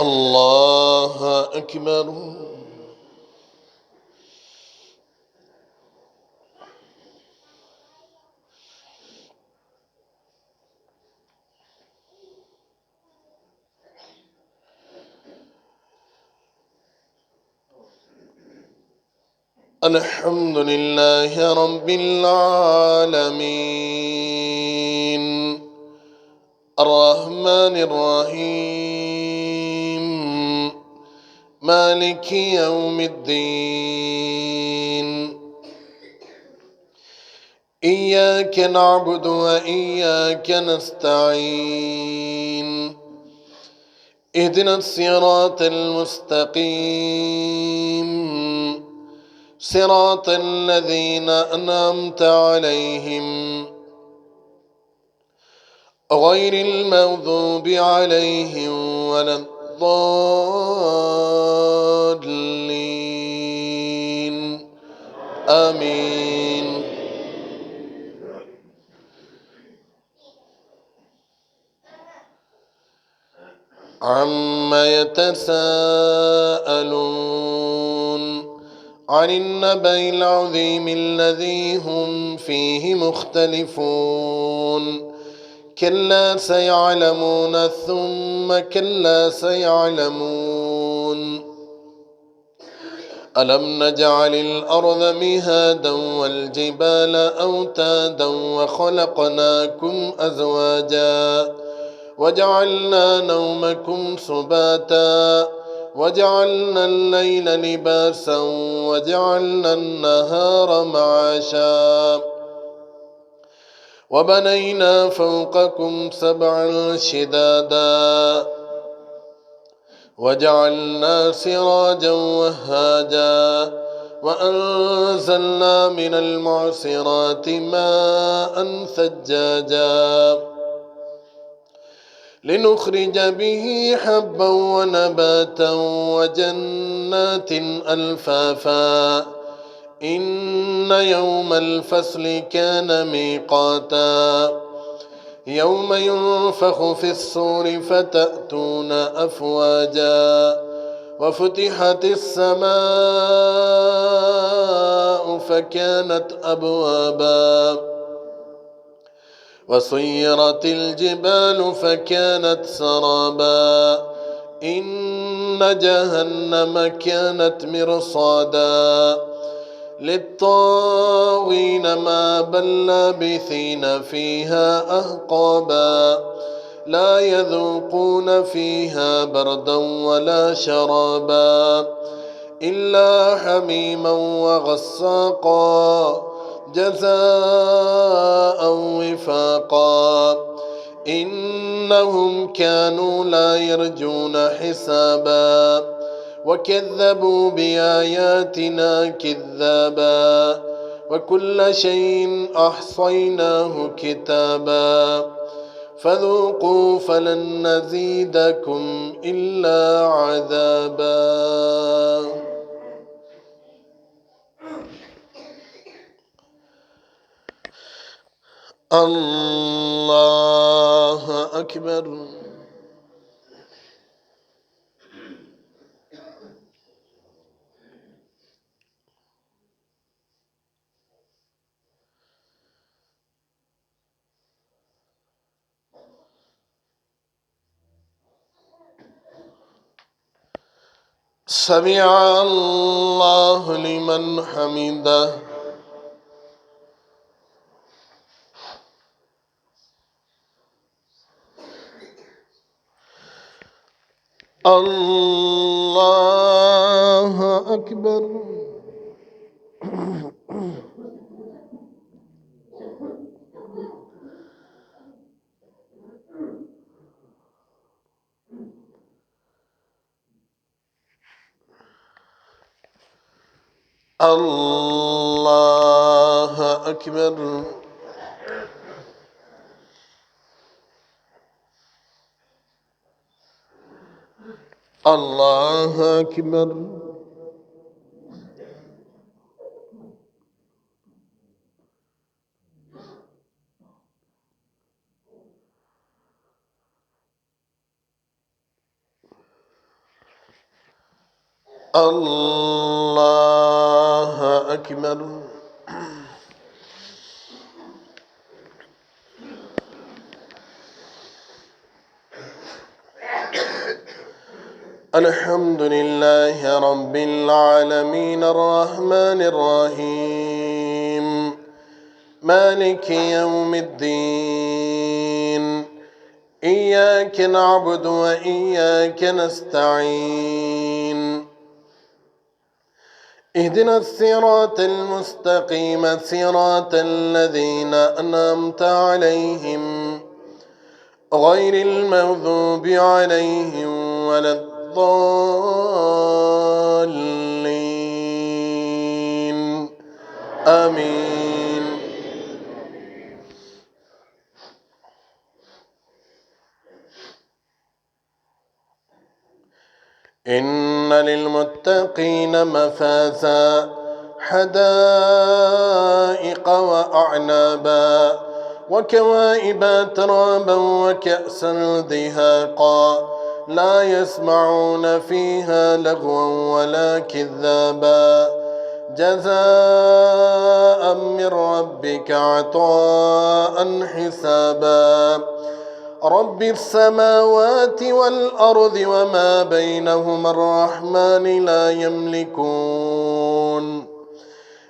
الله أكبر. الحمد لله رب العالمين الرحمن الرحيم مالك يوم الدين إياك نعبد وإياك نستعين اهدنا الصراط المستقيم صراط الذين أنعمت عليهم غير المغضوب عليهم ولا الضالين آمين. عما يتساءلون عن النبأ العظيم الذي هم فيه مختلفون كلا سيعلمون ثم كلا سيعلمون ألم نجعل الأرض مهادا والجبال أوتادا وخلقناكم أزواجا وجعلنا نومكم سباتا وجعلنا الليل لباسا وجعلنا النهار معاشا وبنينا فوقكم سبعا شدادا وجعلنا سراجا وهاجا وأنزلنا من المعصرات ماء ثجاجا لنخرج به حبا ونباتا وجنات ألفافا إن يوم الفصل كان ميقاتا يوم ينفخ في الصور فتأتون أفواجا وفتحت السماء فكانت أبوابا وسيرت الجبال فكانت سرابا إن جهنم كانت مرصادا للطاغين مآبا لابثين فيها أحقابا لا يذوقون فيها بردا ولا شرابا إلا حميما وغساقا جزاء وفاقا إنهم كانوا لا يرجون حسابا وكذبوا بآياتنا كذابا وكل شيء أحصيناه كتابا فذوقوا فلن نزيدكم إلا عذابا. الله أكبر. سمع الله لمن حمده. الله أكبر. الله أكبر. الله أكبر. الله أكبر. الحمد لله رب العالمين الرحمن الرحيم مالك يوم الدين إياك نعبد وإياك نستعين اهدنا الصراط المستقيم صراط الذين أنعمت عليهم غير المغضوب عليهم ولا الضالين آمين. إن للمتقين مفازا حدائق وأعنابا وكواعب ترابا وكأسا دهاقا لا يسمعون فيها لغوا ولا كذابا جزاء من ربك عطاء حسابا رب السماوات والأرض وما بينهما الرحمن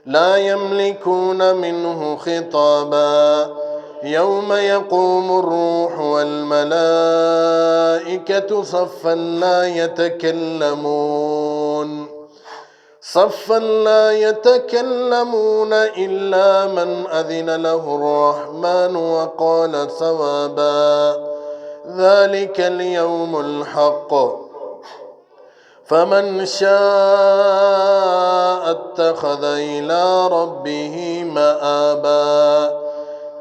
لا يملكون منه خطابا يوم يقوم الروح والملائكة صفا لا يتكلمون إلا من أذن له الرحمن وقال صوابا ذلك اليوم الحق فمن شاء اتخذ إلى ربه مآبا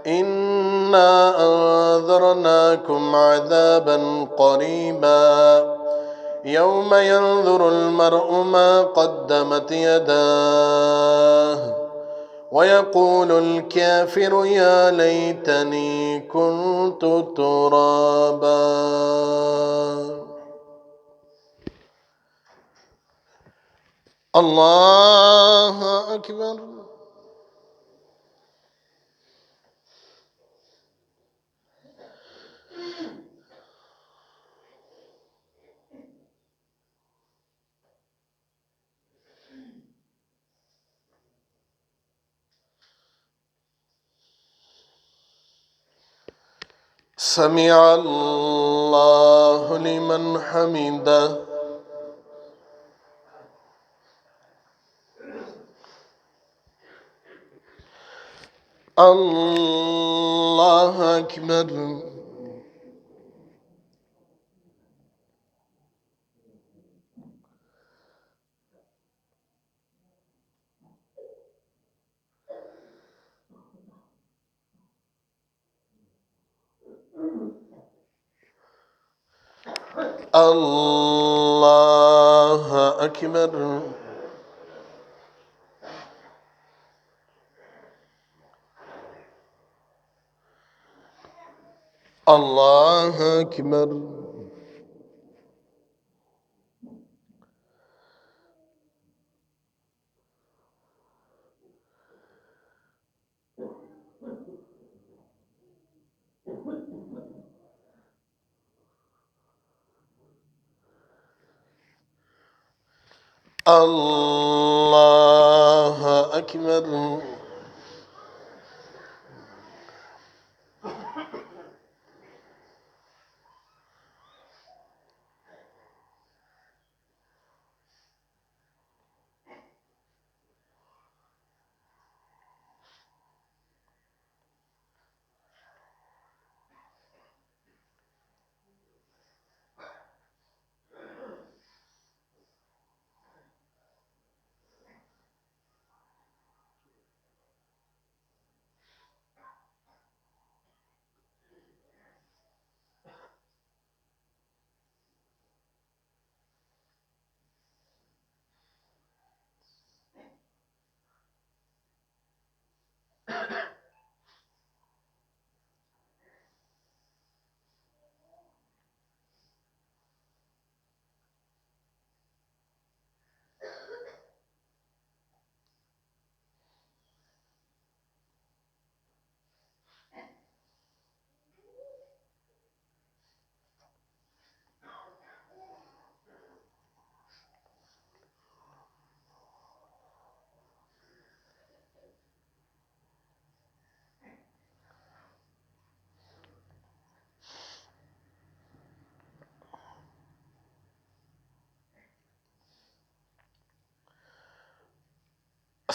إنا أنذرناكم عذابا قريبا يوم ينظر المرء ما قدمت يداه ويقول الكافر يا ليتني كنت ترابا. الله أكبر. سمع الله لمن حمده. الله أكبر. الله أكبر. الله أكبر. الله أكبر.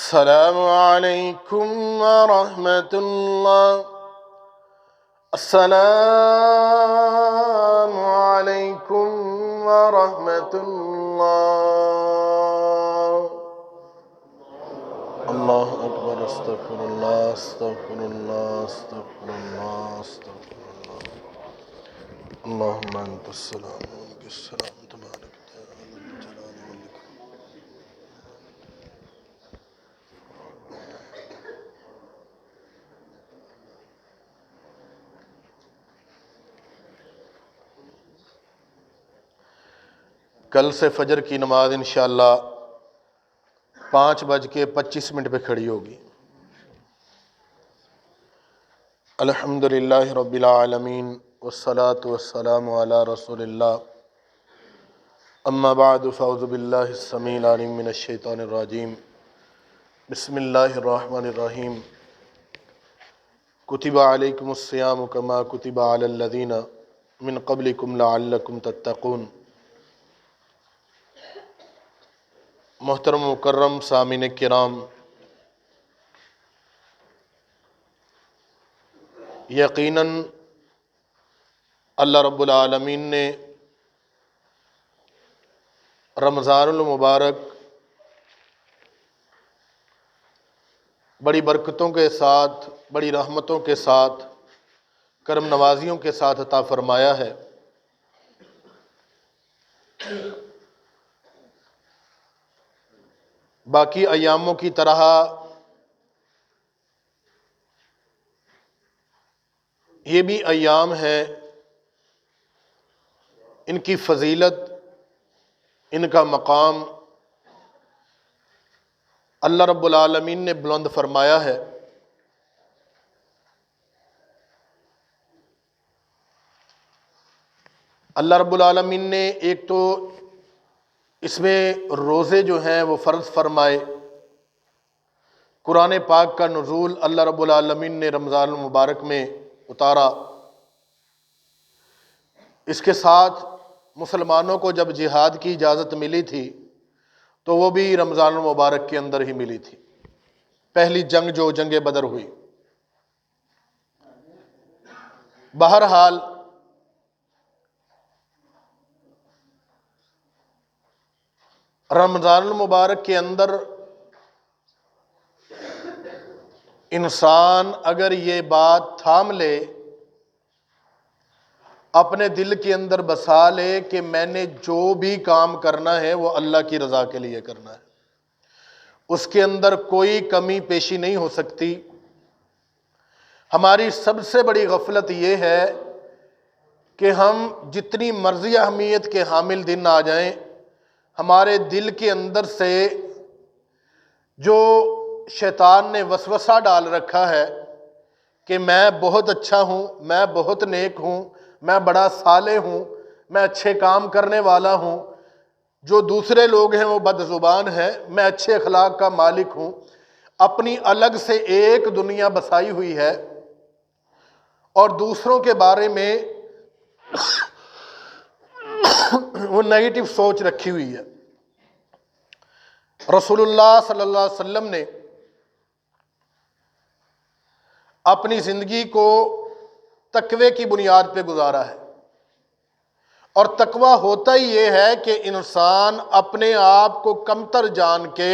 السلام علیکم ورحمۃ اللہ. السلام علیکم ورحمۃ اللہ. اللہ اکبر. استغفر اللہ استغفر اللہ استغفر اللہ استغفر اللہ. اللہم انت السلام ومنک السلام تبارک یا ذا الجلال والاکرام. کل سے فجر کی نماز انشاءاللہ 5:25 پہ کھڑی ہوگی. الحمدللہ رب العالمین والصلاة والسلام علی رسول اللہ. اما بعد فاعوذ باللہ السمیع العلیم من الشیطان الرجیم. بسم اللہ الرحمن الرحیم. کتب علیکم الصیام کما کتب علی الذین من قبلکم لعلکم تتقون. محترم مکرم سامعین کرام، یقیناً اللہ رب العالمین نے رمضان المبارک بڑی برکتوں کے ساتھ، بڑی رحمتوں کے ساتھ، کرم نوازیوں کے ساتھ عطا فرمایا ہے. باقی ایاموں کی طرح یہ بھی ایام ہیں، ان کی فضیلت، ان کا مقام اللہ رب العالمین نے بلند فرمایا ہے. اللہ رب العالمین نے ایک تو اس میں روزے جو ہیں وہ فرض فرمائے. قرآن پاک کا نزول اللہ رب العالمین نے رمضان المبارک میں اتارا. اس کے ساتھ مسلمانوں کو جب جہاد کی اجازت ملی تھی تو وہ بھی رمضان المبارک کے اندر ہی ملی تھی. پہلی جنگ جو جنگ بدر ہوئی. بہرحال رمضان المبارک کے اندر انسان اگر یہ بات تھام لے، اپنے دل کے اندر بسا لے کہ میں نے جو بھی کام کرنا ہے وہ اللہ کی رضا کے لیے کرنا ہے، اس کے اندر کوئی کمی پیشی نہیں ہو سکتی. ہماری سب سے بڑی غفلت یہ ہے کہ ہم جتنی مرضی اہمیت کے حامل دن آ جائیں، ہمارے دل کے اندر سے جو شیطان نے وسوسہ ڈال رکھا ہے کہ میں بہت اچھا ہوں، میں بہت نیک ہوں، میں بڑا صالح ہوں، میں اچھے کام کرنے والا ہوں، جو دوسرے لوگ ہیں وہ بد زبان ہیں، میں اچھے اخلاق کا مالک ہوں. اپنی الگ سے ایک دنیا بسائی ہوئی ہے اور دوسروں کے بارے میں وہ نیگیٹو سوچ رکھی ہوئی ہے. رسول اللہ صلی اللہ علیہ وسلم نے اپنی زندگی کو تقوی کی بنیاد پہ گزارا ہے، اور تقوی ہوتا ہی یہ ہے کہ انسان اپنے آپ کو کمتر جان کے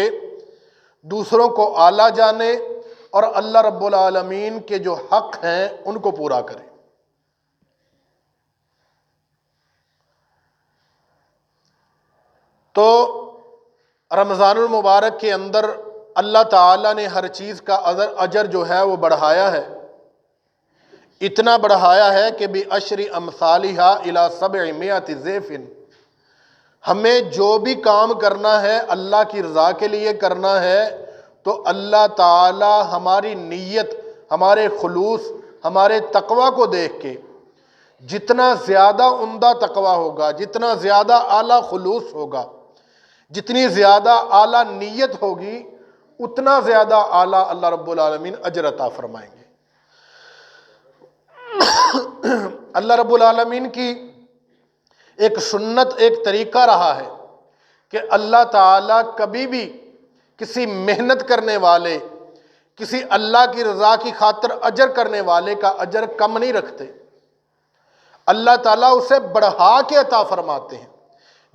دوسروں کو اعلیٰ جانے اور اللہ رب العالمین کے جو حق ہیں ان کو پورا کرے. تو رمضان المبارک کے اندر اللہ تعالیٰ نے ہر چیز کا اجر جو ہے وہ بڑھایا ہے. اتنا بڑھایا ہے کہ بِعَشْرِ أَمْثَالِهَا إِلَى 700 ضِعْفٍ. ہمیں جو بھی کام کرنا ہے اللہ کی رضا کے لیے کرنا ہے تو اللہ تعالی ہماری نیت، ہمارے خلوص، ہمارے تقوی کو دیکھ کے جتنا زیادہ عمدہ تقوی ہوگا، جتنا زیادہ اعلیٰ خلوص ہوگا، جتنی زیادہ اعلیٰ نیت ہوگی، اتنا زیادہ اعلیٰ اللہ رب العالمین اجر عطا فرمائیں گے. اللہ رب العالمین کی ایک سنت، ایک طریقہ رہا ہے کہ اللہ تعالیٰ کبھی بھی کسی محنت کرنے والے، کسی اللہ کی رضا کی خاطر اجر کرنے والے کا اجر کم نہیں رکھتے، اللہ تعالیٰ اسے بڑھا کے عطا فرماتے ہیں،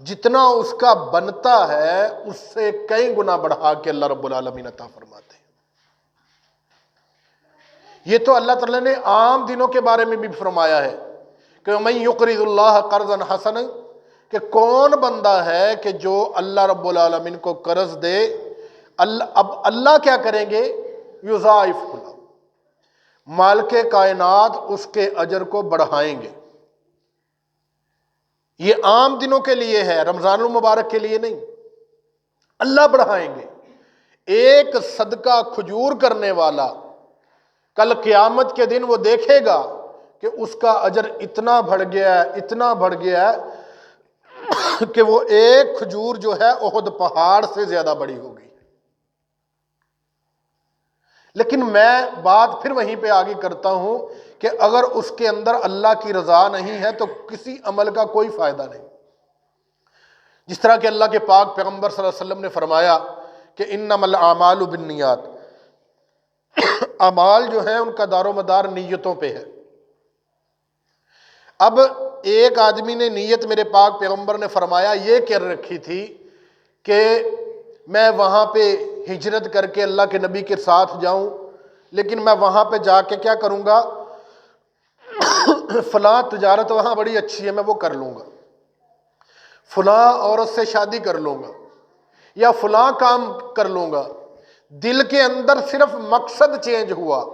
جتنا اس کا بنتا ہے اس سے کئی گنا بڑھا کے اللہ رب العالمین عطا فرماتے ہیں۔ یہ تو اللہ تعالیٰ نے عام دنوں کے بارے میں بھی فرمایا ہے کہ من یقرض اللہ قرضا حسنا، کہ کون بندہ ہے کہ جو اللہ رب العالمین کو قرض دے، اب اللہ کیا کریں گے؟ یضاعف له، مالک کائنات اس کے اجر کو بڑھائیں گے۔ یہ عام دنوں کے لیے ہے، رمضان المبارک کے لیے نہیں، اللہ بڑھائیں گے۔ ایک صدقہ کھجور کرنے والا کل قیامت کے دن وہ دیکھے گا کہ اس کا اجر اتنا بڑھ گیا ہے، اتنا بڑھ گیا ہے کہ وہ ایک کھجور جو ہے احد پہاڑ سے زیادہ بڑی ہو گئی۔ لیکن میں بات پھر وہیں پہ آگے کرتا ہوں کہ اگر اس کے اندر اللہ کی رضا نہیں ہے تو کسی عمل کا کوئی فائدہ نہیں۔ جس طرح کہ اللہ کے پاک پیغمبر صلی اللہ علیہ وسلم نے فرمایا کہ انما الاعمال بالنیات، اعمال جو ہیں ان کا دار و مدار نیتوں پہ ہے۔ اب ایک آدمی نے نیت میرے پاک پیغمبر نے فرمایا یہ کر رکھی تھی کہ میں وہاں پہ ہجرت کر کے اللہ کے نبی کے ساتھ جاؤں، لیکن میں وہاں پہ جا کے کیا کروں گا، فلاں تجارت وہاں بڑی اچھی ہے میں وہ کر لوں گا، فلاں عورت سے شادی کر لوں گا، یا فلاں کام کر لوں گا۔ دل کے اندر صرف مقصد چینج ہوا،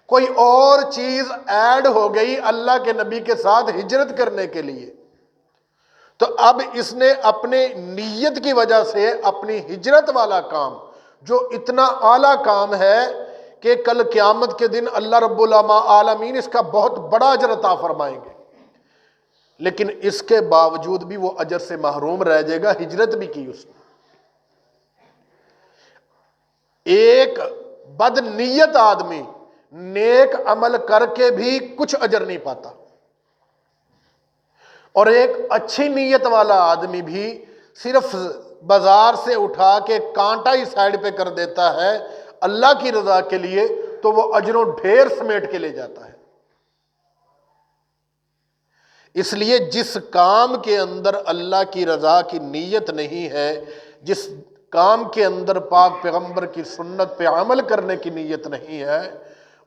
کوئی اور چیز ایڈ ہو گئی اللہ کے نبی کے ساتھ ہجرت کرنے کے لیے، تو اب اس نے اپنے نیت کی وجہ سے اپنی ہجرت والا کام جو اتنا اعلیٰ کام ہے کہ کل قیامت کے دن اللہ رب العالمین اس کا بہت بڑا اجر عطا فرمائیں گے، لیکن اس کے باوجود بھی وہ اجر سے محروم رہ جائے گا، ہجرت بھی کی اس نے۔ ایک بد نیت آدمی نیک عمل کر کے بھی کچھ اجر نہیں پاتا، اور ایک اچھی نیت والا آدمی بھی صرف بازار سے اٹھا کے کانٹا ہی سائڈ پہ کر دیتا ہے اللہ کی رضا کے لیے تو وہ اجروں ڈھیر سمیٹ کے لے جاتا ہے۔ اس لیے جس کام کے اندر اللہ کی رضا کی نیت نہیں ہے، جس کام کے اندر پاک پیغمبر کی سنت پہ عمل کرنے کی نیت نہیں ہے،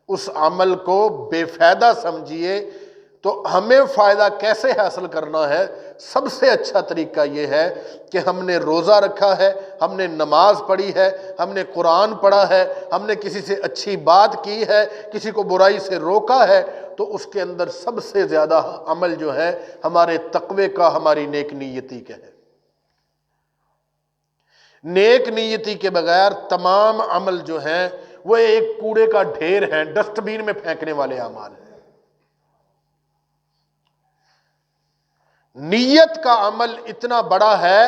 اس عمل کو بے فائدہ سمجھیے۔ تو ہمیں فائدہ کیسے حاصل کرنا ہے؟ سب سے اچھا طریقہ یہ ہے کہ ہم نے روزہ رکھا ہے، ہم نے نماز پڑھی ہے، ہم نے قرآن پڑھا ہے، ہم نے کسی سے اچھی بات کی ہے، کسی کو برائی سے روکا ہے، تو اس کے اندر سب سے زیادہ عمل جو ہے ہمارے تقوی کا، ہماری نیک نیتی کا ہے۔ نیک نیتی کے بغیر تمام عمل جو ہیں وہ ایک کوڑے کا ڈھیر ہیں، ڈسٹ بین میں پھینکنے والے اعمال ہیں۔ نیت کا عمل اتنا بڑا ہے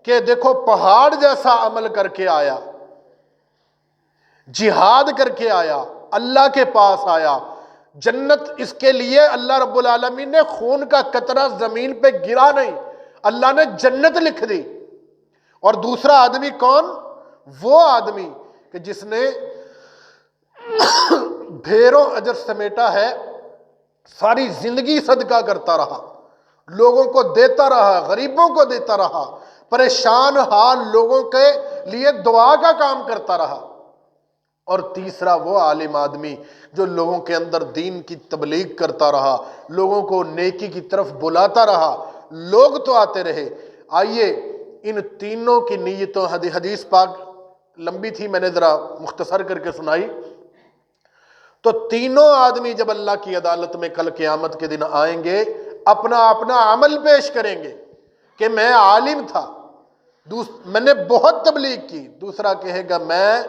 کہ دیکھو پہاڑ جیسا عمل کر کے آیا، جہاد کر کے آیا، اللہ کے پاس آیا، جنت اس کے لیے اللہ رب العالمین نے خون کا قطرہ زمین پہ گرا نہیں، اللہ نے جنت لکھ دی۔ اور دوسرا آدمی کون؟ وہ آدمی کہ جس نے ڈھیروں اجر سمیٹا ہے، ساری زندگی صدقہ کرتا رہا، لوگوں کو دیتا رہا، غریبوں کو دیتا رہا، پریشان حال لوگوں کے لیے دعا کا کام کرتا رہا۔ اور تیسرا وہ عالم آدمی جو لوگوں کے اندر دین کی تبلیغ کرتا رہا، لوگوں کو نیکی کی طرف بلاتا رہا، لوگ تو آتے رہے۔ آئیے ان تینوں کی نیتوں، حدیث پاک لمبی تھی، میں نے ذرا مختصر کر کے سنائی، تو تینوں آدمی جب اللہ کی عدالت میں کل قیامت کے دن آئیں گے، اپنا اپنا عمل پیش کریں گے کہ میں عالم تھا، میں نے بہت تبلیغ کی۔ دوسرا کہے گا میں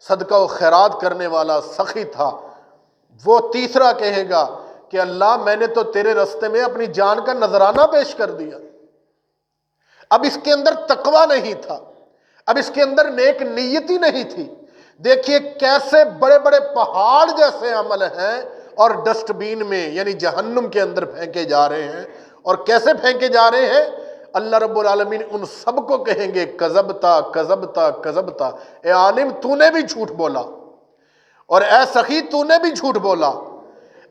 صدقہ و خیرات کرنے والا سخی تھا۔ وہ تیسرا کہے گا کہ اللہ میں نے تو تیرے راستے میں اپنی جان کا نذرانہ پیش کر دیا۔ اب اس کے اندر تقوی نہیں تھا، اب اس کے اندر نیک نیتی نہیں تھی۔ دیکھیے کیسے بڑے بڑے پہاڑ جیسے عمل ہیں اور ڈسٹ بین میں یعنی جہنم کے اندر پھینکے جا رہے ہیں۔ اور کیسے پھینکے جا رہے ہیں؟ اللہ رب العالمین ان سب کو کہیں گے کذبتا کذبتا کذبتا، اے عالم تو نے بھی جھوٹ بولا، اور اے سخی تو نے بھی جھوٹ بولا،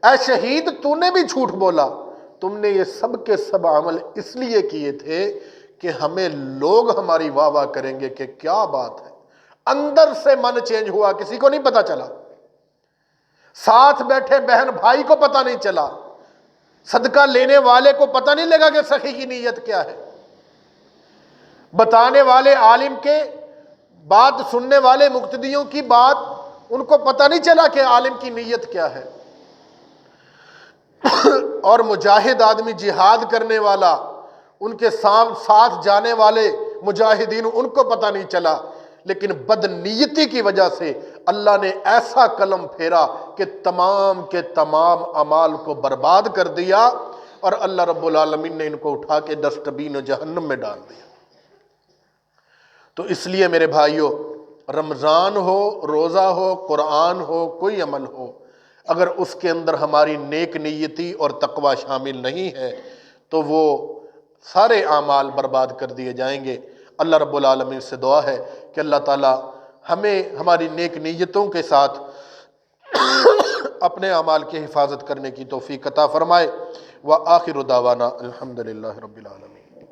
اے شہید تو نے بھی جھوٹ بولا، تم نے یہ سب کے سب عمل اس لیے کیے تھے کہ ہمیں لوگ ہماری واہ واہ کریں گے کہ کیا بات ہے۔ اندر سے من چینج ہوا، کسی کو نہیں پتا چلا، ساتھ بیٹھے بہن بھائی کو پتا نہیں چلا، صدقہ لینے والے کو پتہ نہیں لگا کہ سخی کی نیت کیا ہے، بتانے والے عالم کے بات سننے والے مقتدیوں کی بات ان کو پتہ نہیں چلا کہ عالم کی نیت کیا ہے، اور مجاہد آدمی جہاد کرنے والا ان کے ساتھ جانے والے مجاہدین ان کو پتہ نہیں چلا، لیکن بد نیتی کی وجہ سے اللہ نے ایسا قلم پھیرا کہ تمام کے تمام اعمال کو برباد کر دیا، اور اللہ رب العالمین نے ان کو اٹھا کے ڈسٹ بین جہنم میں ڈال دیا۔ تو اس لیے میرے بھائیوں، رمضان ہو، روزہ ہو، قرآن ہو، کوئی عمل ہو، اگر اس کے اندر ہماری نیک نیتی اور تقوی شامل نہیں ہے تو وہ سارے اعمال برباد کر دیے جائیں گے۔ اللہ رب العالمین سے دعا ہے کہ اللہ تعالی ہمیں ہماری نیک نیتوں کے ساتھ اپنے اعمال کی حفاظت کرنے کی توفیق عطا فرمائے۔ وآخر دعوانا الحمدللہ رب العالمین۔